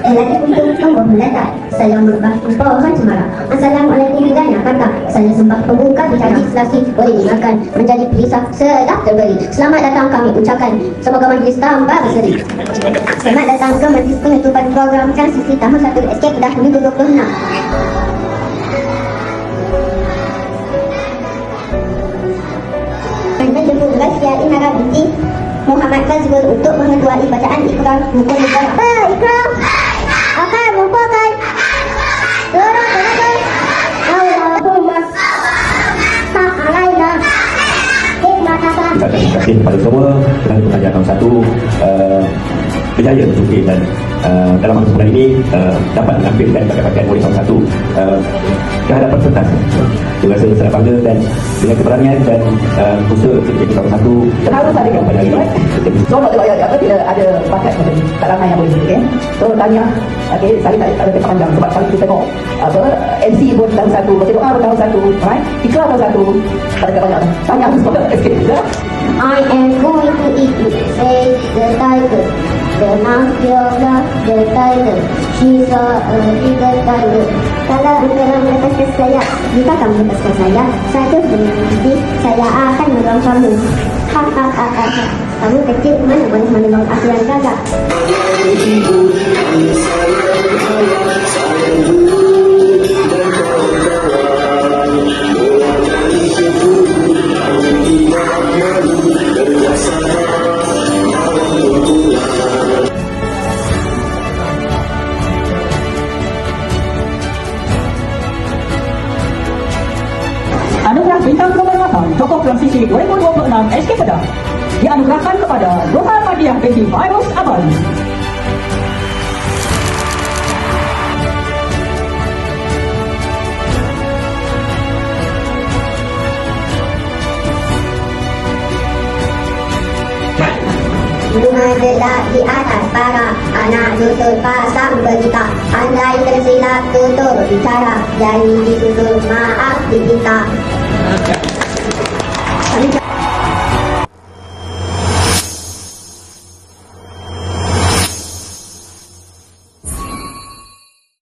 Lagi untuk tombol mendadak. Saya merubah pohon cemara. Assalamualaikum hidayah kata. Saya sembah pembuka dicaci selasi boleh dimakan menjadi pelisah sedah terbeli. Selamat datang kami ucapkan. Semoga majlis tambah berseri. Selamat datang ke majlis penutupan program transisi tahun 1 Escape dah 2026. Menjemput Rasia Inara binti Muhammad Fazrul untuk mengetuai bacaan ikrar rukun negara. Ikrar akan merupakan turut mengatur Allahumma ta'alaina hikmatatan. Terima kasih kepada semua kerana bekerja tahun 1 berjaya berjumpa dan dalam masa sebulan ini dapat menampilkan bakat-bakat murid tahun 1 ke hadapan pentas. Saya rasa sangat bangga dan dengan keberanian dan usaha ketika tahun 1 harus ada yang hari ini. So nak tengok apa tidak ada bakat macam ni, tak ramai yang boleh, okey. So tahniah, okey, saya tak ada tempat panjang sebab kalau kita tengok apa MC pun tahun 1, baca doa pun tahun 1, right? Ikrar tahun 1, tak ada banyak. Tahniah sebab sikit je. I am going to eat it, says the tiger. The mafia, the tiger. She's a legal tiger. Kalau anda melepaskan saya, jika kamu melepaskan saya dengan hati, saya akan menolong kamu. Kamu kecil, mana boleh menolong aku yang gagak? Anugerah Bintang Kehormatan Tokoh Transisi 2026 SK Kedah dianugerahkan kepada Muhammadiyah binti Fairuz Abadi. Bunga gelap di atas para anak susun pasang berita. Andai tersilap tutur bicara, jadi disusul maaf diminta.